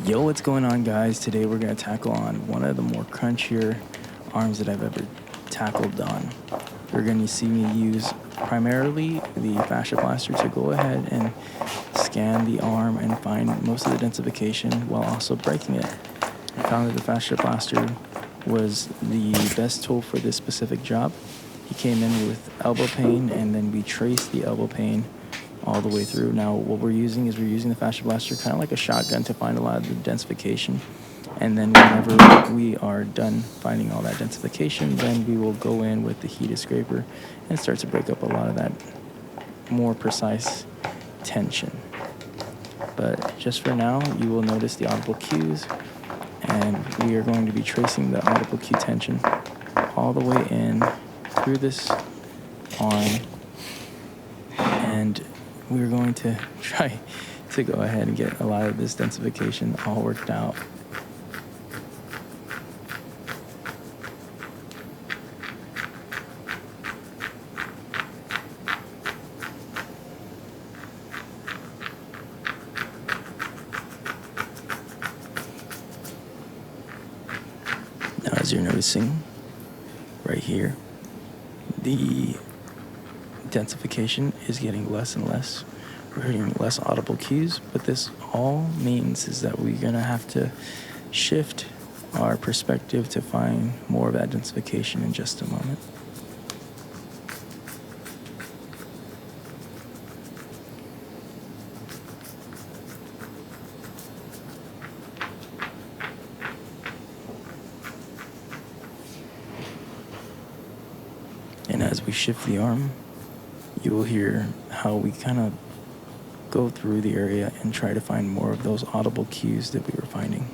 Yo, what's going on, guys? Today we're going to tackle on one of the more crunchier arms that I've ever tackled on. You're going to see me use primarily the Fascia Blaster to go ahead and scan the arm and find most of the densification while also breaking it. I found that the Fascia Blaster was the best tool for this specific job. He came in with elbow pain, and then we traced the elbow pain all the way through. Now, what we're using the Fascia Blaster kind of like a shotgun to find a lot of the densification. And then whenever we are done finding all that densification, then we will go in with the heated scraper and start to break up a lot of that more precise tension. But just for now, you will notice the audible cues, and we are going to be tracing the audible cue tension all the way in through this arm, and we're going to try to go ahead and get a lot of this densification all worked out. Now, as you're noticing right here, the densification is getting less and less. We're hearing less audible cues, but this all means is that we're gonna have to shift our perspective to find more of that densification in just a moment. And as we shift the arm, you will hear how we kind of go through the area and try to find more of those audible cues that we were finding.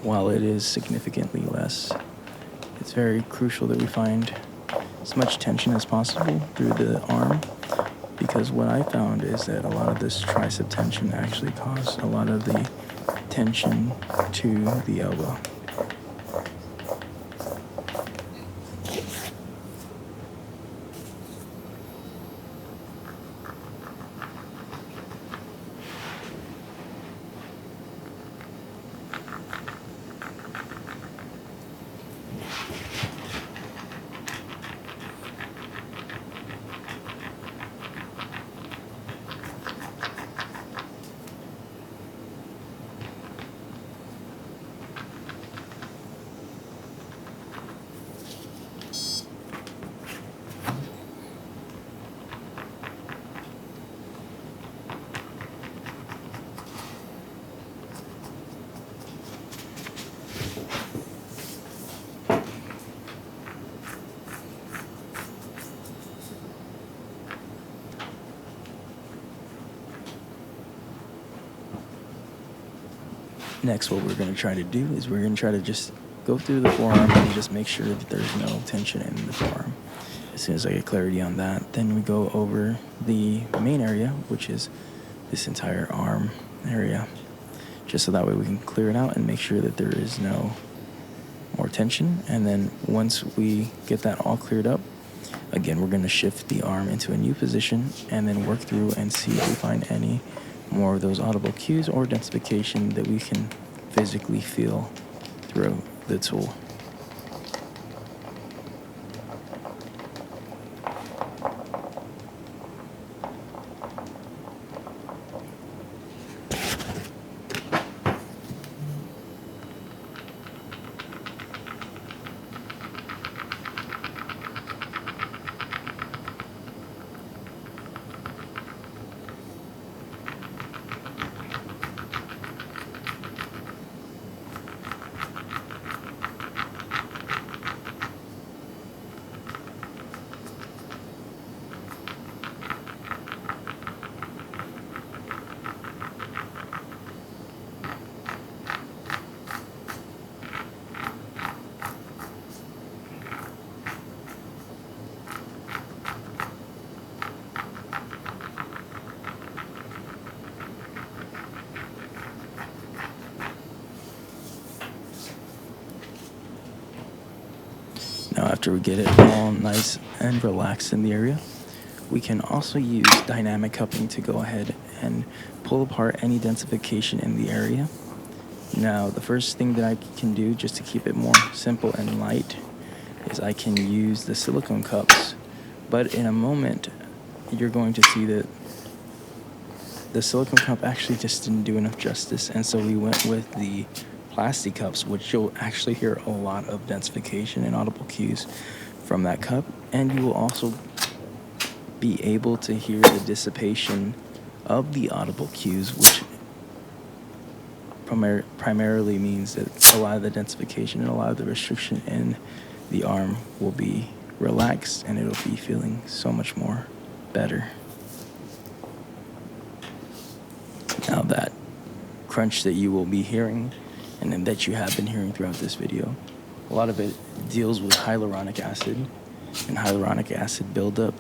While it is significantly less, it's very crucial that we find as much tension as possible through the arm, because what I found is that a lot of this tricep tension actually caused a lot of the tension to the elbow. Next, what we're going to try to do is we're going to try to just go through the forearm and just make sure that there's no tension in the forearm. As soon as I get clarity on that, then we go over the main area, which is this entire arm area, just so that way we can clear it out and make sure that there is no more tension. And then once we get that all cleared up, again, we're going to shift the arm into a new position and then work through and see if we find any more of those audible cues or densification that we can physically feel through the tool. After we get it all nice and relaxed in the area, we can also use dynamic cupping to go ahead and pull apart any densification in the area. Now, the first thing that I can do just to keep it more simple and light is I can use the silicone cups, but in a moment you're going to see that the silicone cup actually just didn't do enough justice, and so we went with the plastic cups, which you'll actually hear a lot of densification and audible cues from that cup, and you will also be able to hear the dissipation of the audible cues, which primarily means that a lot of the densification and a lot of the restriction in the arm will be relaxed, and it'll be feeling so much more better. Now, that crunch that you will be hearing and then that you have been hearing throughout this video, a lot of it deals with hyaluronic acid, and hyaluronic acid buildup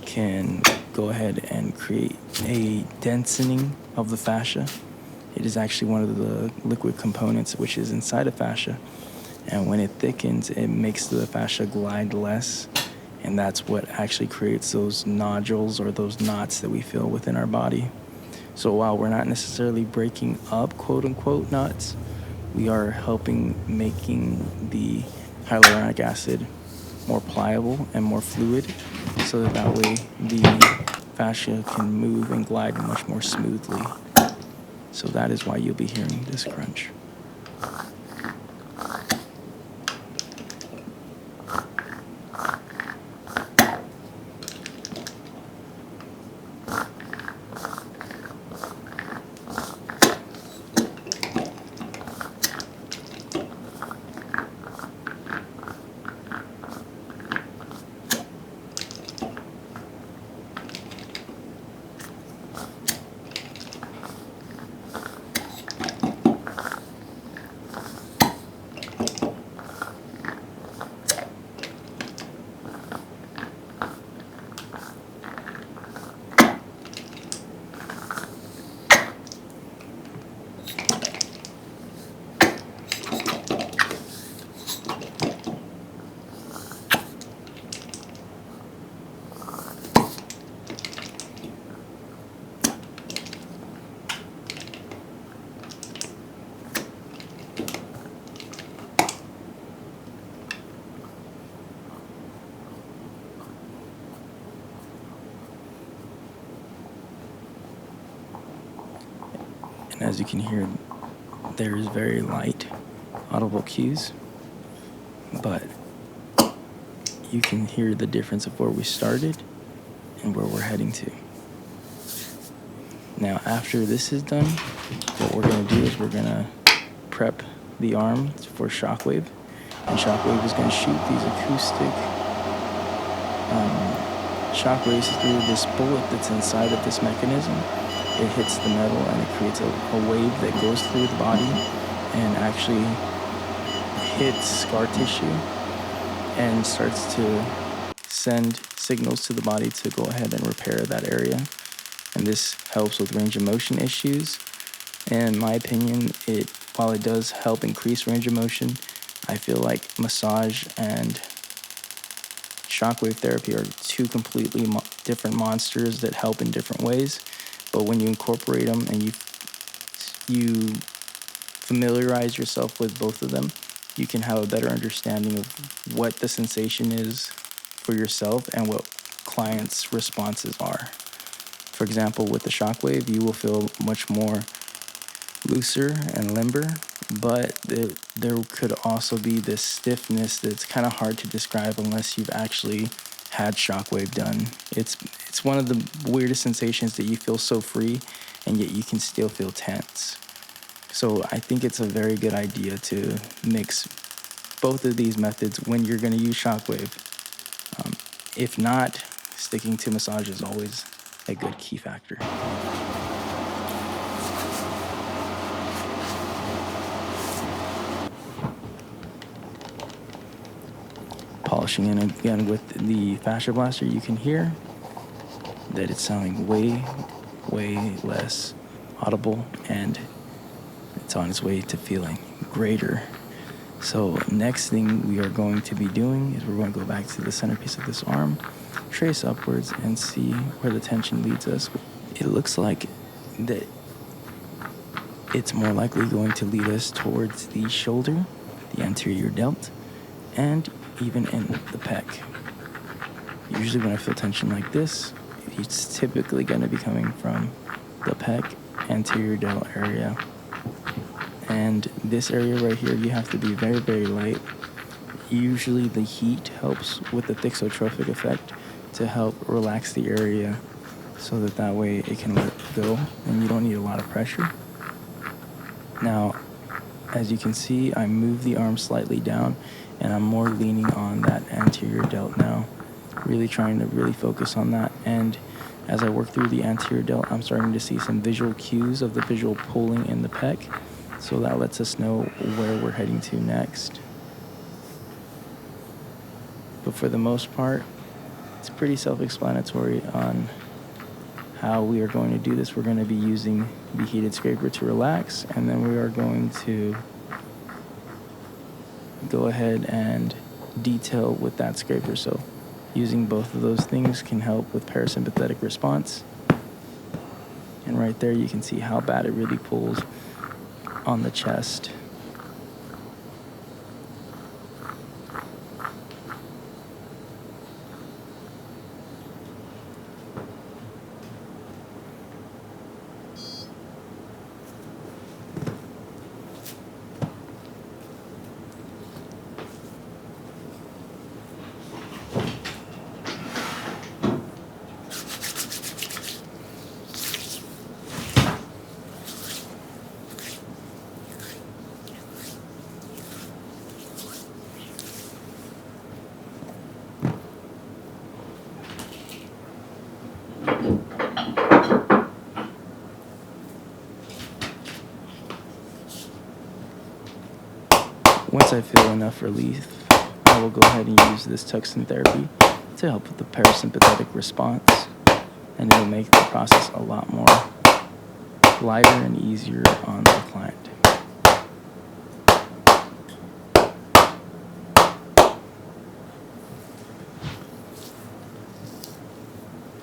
can go ahead and create a densening of the fascia. It is actually one of the liquid components which is inside of fascia, and when it thickens, it makes the fascia glide less, and that's what actually creates those nodules or those knots that we feel within our body. So while we're not necessarily breaking up quote-unquote knots, we are helping making the hyaluronic acid more pliable and more fluid, so that way the fascia can move and glide much more smoothly. So that is why you'll be hearing this crunch. And as you can hear, there is very light audible cues, but you can hear the difference of where we started and where we're heading to. Now, after this is done, what we're going to do is we're going to prep the arm for Shockwave, and Shockwave is going to shoot these acoustic shockwaves through this bullet that's inside of this mechanism. It hits the metal and it creates a wave that goes through the body and actually hits scar tissue and starts to send signals to the body to go ahead and repair that area. And this helps with range of motion issues. And in my opinion, while it does help increase range of motion, I feel like massage and shockwave therapy are two completely different monsters that help in different ways. But when you incorporate them and you familiarize yourself with both of them, you can have a better understanding of what the sensation is for yourself and what clients' responses are. For example, with the shockwave, you will feel much more looser and limber, but there could also be this stiffness that's kind of hard to describe unless you've actually had shockwave done. It's one of the weirdest sensations that you feel so free and yet you can still feel tense. So I think it's a very good idea to mix both of these methods when you're going to use shockwave. If not, sticking to massage is always a good key factor. Polishing in again with the Fascia Blaster, you can hear that it's sounding way less audible, and it's on its way to feeling greater. So next thing we are going to be doing is we're going to go back to the centerpiece of this arm, trace upwards, and see where the tension leads us. It looks like that it's more likely going to lead us towards the shoulder, the anterior delt, and even in the pec. Usually when I feel tension like this, it's typically going to be coming from the pec, anterior delt area. And this area right here, you have to be very, very light. Usually the heat helps with the thixotrophic effect to help relax the area so that way it can let go and you don't need a lot of pressure. Now, as you can see, I move the arm slightly down and I'm more leaning on that anterior delt now, really trying to really focus on that. And as I work through the anterior delt, I'm starting to see some visual cues of the visual pulling in the pec. So that lets us know where we're heading to next. But for the most part, it's pretty self-explanatory on how we are going to do this. We're going to be using the heated scraper to relax, and then we are going to go ahead and detail with that scraper. So using both of those things can help with parasympathetic response. And right there you can see how bad it really pulls on the chest. Once I feel enough relief, I will go ahead and use this tuxin therapy to help with the parasympathetic response, and it'll make the process a lot more lighter and easier on the client.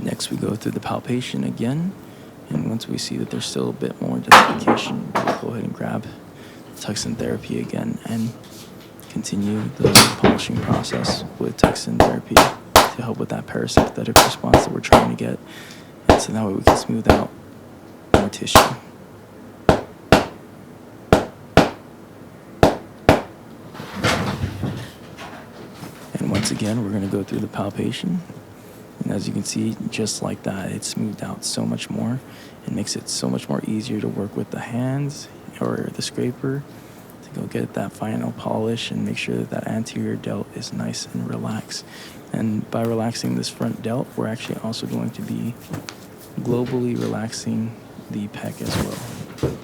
Next, we go through the palpation again, and once we see that there's still a bit more desiccation, we'll go ahead and grab tuxin therapy again and continue the polishing process with tuxin therapy to help with that parasympathetic response that we're trying to get, and so that way we can smooth out more tissue. And once again, we're going to go through the palpation, and as you can see, just like that, it's smoothed out so much more. It makes it so much more easier to work with the hands or the scraper to go get that final polish and make sure that that anterior delt is nice and relaxed. And by relaxing this front delt, we're actually also going to be globally relaxing the pec as well.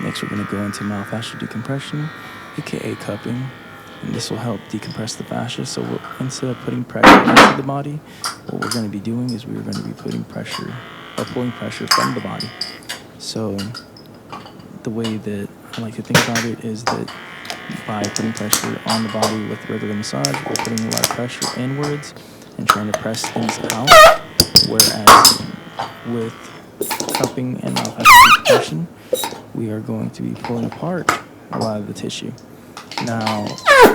Next, we're going to go into myofascial decompression, aka cupping, and this will help decompress the fascia. So instead of putting pressure into the body, what we're going to be doing is we're going to be putting pressure or pulling pressure from the body. So the way that I like to think about it is that by putting pressure on the body with regular massage, we're putting a lot of pressure inwards and trying to press things out, whereas with cupping and myofascial decompression, we are going to be pulling apart a lot of the tissue. Now,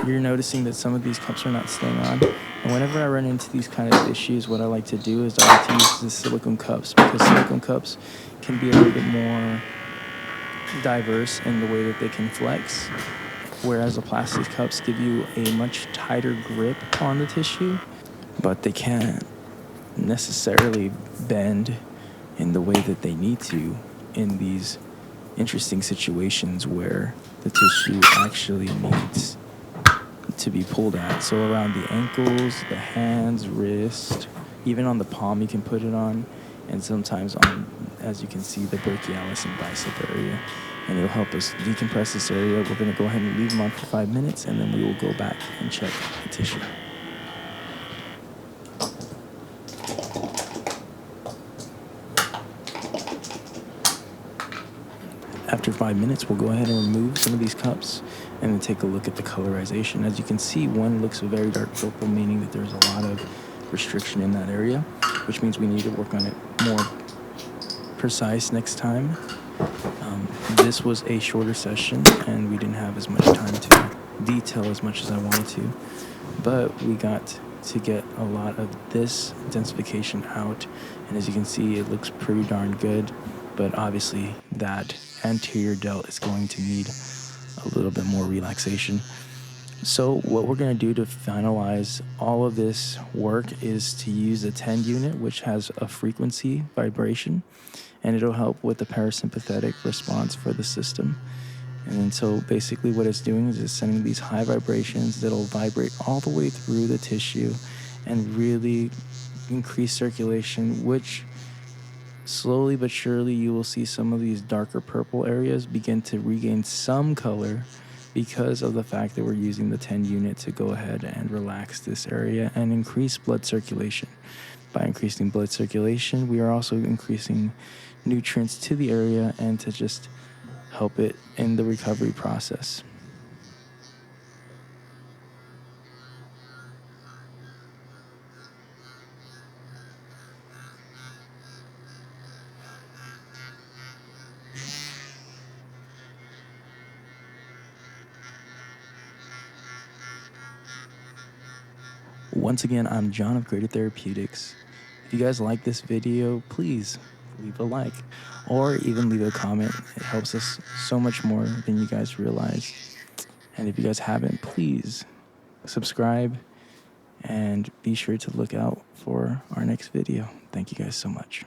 you're noticing that some of these cups are not staying on. And whenever I run into these kind of issues, what I like to do is I like to use the silicone cups, because silicone cups can be a little bit more diverse in the way that they can flex, whereas the plastic cups give you a much tighter grip on the tissue, but they can't necessarily bend in the way that they need to in these interesting situations where the tissue actually needs to be pulled at. So around the ankles, the hands, wrist, even on the palm you can put it on, and sometimes on, as you can see, the brachialis and bicep area. And it'll help us decompress this area. We're going to go ahead and leave them on for 5 minutes, and then we will go back and check the tissue. After 5 minutes, we'll go ahead and remove some of these cups and then take a look at the colorization. As you can see, one looks very dark purple, meaning that there's a lot of restriction in that area, which means we need to work on it more precise next time. This was a shorter session and we didn't have as much time to detail as much as I wanted to, but we got to get a lot of this densification out, and as you can see, it looks pretty darn good. But obviously that anterior delt is going to need a little bit more relaxation. So what we're going to do to finalize all of this work is to use a 10 unit, which has a frequency vibration, and it'll help with the parasympathetic response for the system. And then so basically what it's doing is it's sending these high vibrations that'll vibrate all the way through the tissue and really increase circulation, which slowly but surely you will see some of these darker purple areas begin to regain some color because of the fact that we're using the 10 unit to go ahead and relax this area and increase blood circulation. By increasing blood circulation, we are also increasing nutrients to the area and to just help it in the recovery process. Once again, I'm John of Greater Therapeutics. If you guys like this video, please leave a like or even leave a comment. It helps us so much more than you guys realize. And if you guys haven't, please subscribe and be sure to look out for our next video. Thank you guys so much.